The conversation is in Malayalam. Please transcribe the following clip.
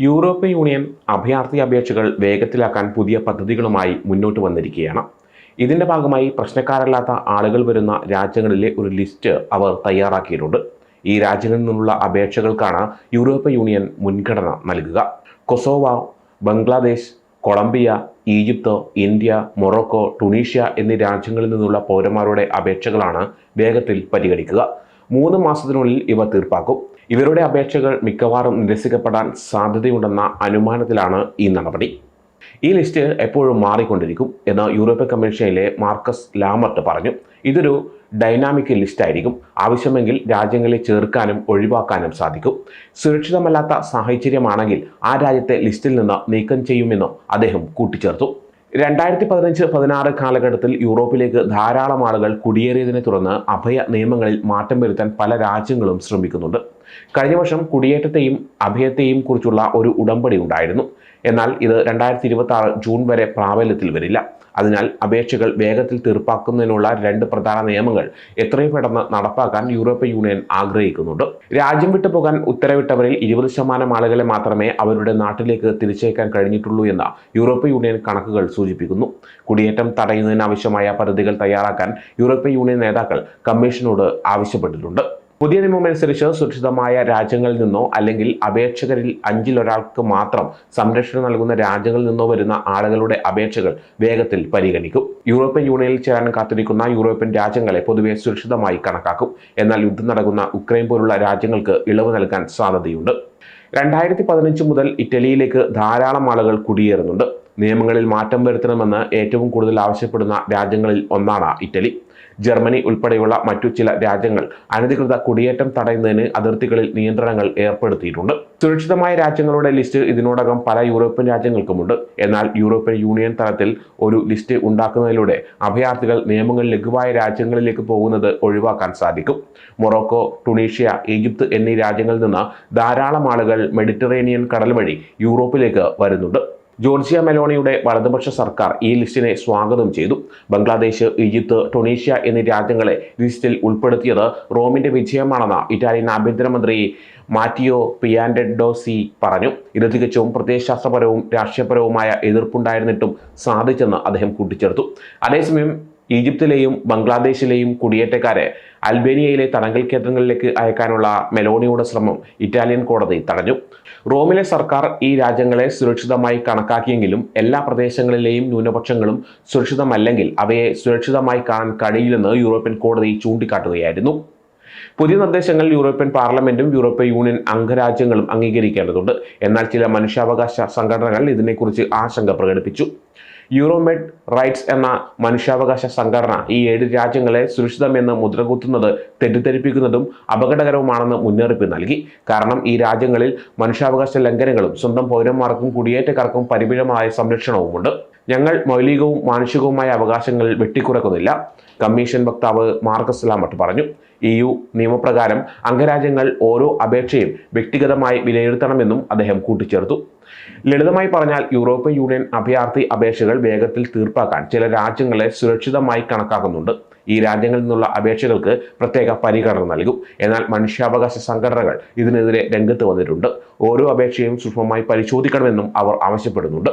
യൂറോപ്യൻ യൂണിയൻ അഭയാർത്ഥി അപേക്ഷകൾ വേഗത്തിലാക്കാൻ പുതിയ പദ്ധതികളുമായി മുന്നോട്ട് വന്നിരിക്കുകയാണ്. ഇതിന്റെ ഭാഗമായി പ്രശ്നക്കാരല്ലാത്ത ആളുകൾ വരുന്ന രാജ്യങ്ങളിലെ ഒരു ലിസ്റ്റ് അവർ തയ്യാറാക്കിയിട്ടുണ്ട്. ഈ രാജ്യങ്ങളിൽ നിന്നുള്ള അപേക്ഷകൾക്കാണ് യൂറോപ്യൻ യൂണിയൻ മുൻഗണന നൽകുക. Kosovo, Bangladesh, Colombia, Egypt, India, Morocco, Tunisia എന്നീ രാജ്യങ്ങളിൽ നിന്നുള്ള പൗരന്മാരുടെ അപേക്ഷകളാണ് വേഗത്തിൽ പരിഗണിക്കുക. 3 മാസത്തിനുള്ളിൽ ഇവ തീർപ്പാക്കും. ഇവരുടെ അപേക്ഷകൾ മിക്കവാറും നിരസിക്കപ്പെടാൻ സാധ്യതയുണ്ടെന്ന അനുമാനത്തിലാണ് ഈ നടപടി. ഈ ലിസ്റ്റ് എപ്പോഴും മാറിക്കൊണ്ടിരിക്കും എന്ന് യൂറോപ്യൻ കമ്മീഷനിലെ മാർക്കസ് ലാമർട്ട് പറഞ്ഞു. ഇതൊരു ഡൈനാമിക് ലിസ്റ്റ് ആയിരിക്കും. ആവശ്യമെങ്കിൽ രാജ്യങ്ങളെ ചേർക്കാനും ഒഴിവാക്കാനും സാധിക്കും. സുരക്ഷിതമല്ലാത്ത സാഹചര്യമാണെങ്കിൽ ആ രാജ്യത്തെ ലിസ്റ്റിൽ നിന്ന് നീക്കം ചെയ്യുമെന്നും അദ്ദേഹം കൂട്ടിച്ചേർത്തു. 2015-16 കാലഘട്ടത്തിൽ യൂറോപ്പിലേക്ക് ധാരാളം ആളുകൾ കുടിയേറിയതിനെ തുടർന്ന് അഭയ നിയമങ്ങളിൽ മാറ്റം വരുത്താൻ പല രാജ്യങ്ങളും ശ്രമിക്കുന്നുണ്ട്. കഴിഞ്ഞ വർഷം കുടിയേറ്റത്തെയും അഭയത്തെയും കുറിച്ചുള്ള ഒരു ഉടമ്പടി ഉണ്ടായിരുന്നു. എന്നാൽ ഇത് 2026 ജൂൺ വരെ പ്രാബല്യത്തിൽ വരില്ല. അതിനാൽ അപേക്ഷകൾ വേഗത്തിൽ തീർപ്പാക്കുന്നതിനുള്ള 2 പ്രധാന നിയമങ്ങൾ എത്രയും പെട്ടെന്ന് നടപ്പാക്കാൻ യൂറോപ്യൻ യൂണിയൻ ആഗ്രഹിക്കുന്നുണ്ട്. രാജ്യം വിട്ടു പോകാൻ ഉത്തരവിട്ടവരിൽ 20% ആളുകളെ മാത്രമേ അവരുടെ നാട്ടിലേക്ക് തിരിച്ചയക്കാൻ കഴിഞ്ഞിട്ടുള്ളൂ എന്ന യൂറോപ്യൻ യൂണിയൻ കണക്കുകൾ സൂചിപ്പിക്കുന്നു. കുടിയേറ്റം തടയുന്നതിനാവശ്യമായ പദ്ധതികൾ തയ്യാറാക്കാൻ യൂറോപ്യൻ യൂണിയൻ നേതാക്കൾ കമ്മീഷനോട് ആവശ്യപ്പെട്ടിട്ടുണ്ട്. പുതിയ നിയമമനുസരിച്ച് സുരക്ഷിതമായ രാജ്യങ്ങളിൽ നിന്നോ അല്ലെങ്കിൽ അപേക്ഷകരിൽ 5-ൽ ഒരാൾക്ക് മാത്രം സംരക്ഷണം നൽകുന്ന രാജ്യങ്ങളിൽ നിന്നോ വരുന്ന ആളുകളുടെ അപേക്ഷകൾ വേഗത്തിൽ പരിഗണിക്കും. യൂറോപ്യൻ യൂണിയനിൽ ചേരാൻ കാത്തിരിക്കുന്ന യൂറോപ്യൻ രാജ്യങ്ങളെ പൊതുവെ സുരക്ഷിതമായി കണക്കാക്കും. എന്നാൽ യുദ്ധം നടക്കുന്ന ഉക്രൈൻ പോലുള്ള രാജ്യങ്ങൾക്ക് ഇളവ് നൽകാൻ സാധ്യതയുണ്ട്. 2015 മുതൽ ഇറ്റലിയിലേക്ക് ധാരാളം ആളുകൾ കുടിയേറുന്നുണ്ട്. നിയമങ്ങളിൽ മാറ്റം വരുത്തണമെന്ന് ഏറ്റവും കൂടുതൽ ആവശ്യപ്പെടുന്ന രാജ്യങ്ങളിൽ ഒന്നാണ് ഇറ്റലി. ജർമ്മനി ഉൾപ്പെടെയുള്ള മറ്റു ചില രാജ്യങ്ങൾ അനധികൃത കുടിയേറ്റം തടയുന്നതിന് അതിർത്തികളിൽ നിയന്ത്രണങ്ങൾ ഏർപ്പെടുത്തിയിട്ടുണ്ട്. സുരക്ഷിതമായ രാജ്യങ്ങളുടെ ലിസ്റ്റ് ഇതിനോടകം പല യൂറോപ്യൻ രാജ്യങ്ങൾക്കുമുണ്ട്. എന്നാൽ യൂറോപ്യൻ യൂണിയൻ തലത്തിൽ ഒരു ലിസ്റ്റ് ഉണ്ടാക്കുന്നതിലൂടെ അഭയാർത്ഥികൾ നിയമങ്ങൾ ലഘുവായ രാജ്യങ്ങളിലേക്ക് പോകുന്നത് ഒഴിവാക്കാൻ സാധിക്കും. മൊറോക്കോ, ടുണീഷ്യ, ഈജിപ്ത് എന്നീ രാജ്യങ്ങളിൽ നിന്ന് ധാരാളം ആളുകൾ മെഡിറ്ററേനിയൻ കടൽ വഴി യൂറോപ്പിലേക്ക് വരുന്നുണ്ട്. ജോർജിയ മെലോണിയുടെ വലതുപക്ഷ സർക്കാർ ഈ ലിസ്റ്റിനെ സ്വാഗതം ചെയ്തു. ബംഗ്ലാദേശ്, ഈജിപ്ത്, ടുണീഷ്യ എന്നീ രാജ്യങ്ങളെ ലിസ്റ്റിൽ ഉൾപ്പെടുത്തിയത് റോമിന്റെ വിജയമാണെന്ന് ഇറ്റാലിയൻ ആഭ്യന്തരമന്ത്രി മാറ്റിയോ പിയാൻഡെഡോസി പറഞ്ഞു. ഇത് തികച്ചും പ്രത്യയശാസ്ത്രപരവും രാഷ്ട്രീയപരവുമായ എതിർപ്പുണ്ടായിരുന്നിട്ടും സാധിച്ചെന്ന് അദ്ദേഹം കൂട്ടിച്ചേർത്തു. അതേസമയം ഈജിപ്തിലെയും ബംഗ്ലാദേശിലെയും കുടിയേറ്റക്കാരെ അൽബേനിയയിലെ തടങ്കൽ കേന്ദ്രങ്ങളിലേക്ക് അയക്കാനുള്ള മെലോണിയുടെ ശ്രമം ഇറ്റാലിയൻ കോടതി തടഞ്ഞു. റോമിലെ സർക്കാർ ഈ രാജ്യങ്ങളെ സുരക്ഷിതമായി കണക്കാക്കിയെങ്കിലും എല്ലാ പ്രദേശങ്ങളിലെയും ന്യൂനപക്ഷങ്ങളും സുരക്ഷിതമല്ലെങ്കിൽ അവയെ സുരക്ഷിതമായി കാണാൻ കഴിയില്ലെന്ന് യൂറോപ്യൻ കോടതി ചൂണ്ടിക്കാട്ടുകയായിരുന്നു. പുതിയ നിർദ്ദേശങ്ങൾ യൂറോപ്യൻ പാർലമെന്റും യൂറോപ്യൻ യൂണിയൻ അംഗരാജ്യങ്ങളും അംഗീകരിക്കേണ്ടതുണ്ട്. എന്നാൽ ചില മനുഷ്യാവകാശ സംഘടനകൾ ഇതിനെക്കുറിച്ച് ആശങ്ക പ്രകടിപ്പിച്ചു. യൂറോമെഡ് റൈറ്റ്സ് എന്ന മനുഷ്യാവകാശ സംഘടന ഈ 7 രാജ്യങ്ങളെ സുരക്ഷിതമെന്ന് മുദ്രകുത്തുന്നത് തെറ്റിദ്ധരിപ്പിക്കുന്നതും അപകടകരവുമാണെന്ന് മുന്നറിയിപ്പ് നൽകി. കാരണം ഈ രാജ്യങ്ങളിൽ മനുഷ്യാവകാശ ലംഘനങ്ങളും സ്വന്തം പൗരന്മാർക്കും കുടിയേറ്റക്കാർക്കും പരിമിതമായ സംരക്ഷണവുമുണ്ട്. ഞങ്ങൾ മൗലികവും മാനുഷികവുമായ അവകാശങ്ങൾ വെട്ടിക്കുറക്കുന്നില്ല, കമ്മീഷൻ വക്താവ് മാർക്കസ് ലാമർട്ട് പറഞ്ഞു. EU നിയമപ്രകാരം അംഗരാജ്യങ്ങൾ ഓരോ അപേക്ഷയും വ്യക്തിഗതമായി വിലയിരുത്തണമെന്നും അദ്ദേഹം കൂട്ടിച്ചേർത്തു. ലളിതമായി പറഞ്ഞാൽ യൂറോപ്യൻ യൂണിയൻ അഭയാർത്ഥി അപേക്ഷകൾ വേഗത്തിൽ തീർപ്പാക്കാൻ ചില രാജ്യങ്ങളെ സുരക്ഷിതമായി കണക്കാക്കുന്നുണ്ട്. ഈ രാജ്യങ്ങളിൽ നിന്നുള്ള അപേക്ഷകൾക്ക് പ്രത്യേക പരിഗണന നൽകും. എന്നാൽ മനുഷ്യാവകാശ സംഘടനകൾ ഇതിനെതിരെ രംഗത്ത് വന്നിട്ടുണ്ട്. ഓരോ അപേക്ഷയും സൂക്ഷ്മമായി പരിശോധിക്കണമെന്നും അവർ ആവശ്യപ്പെടുന്നുണ്ട്.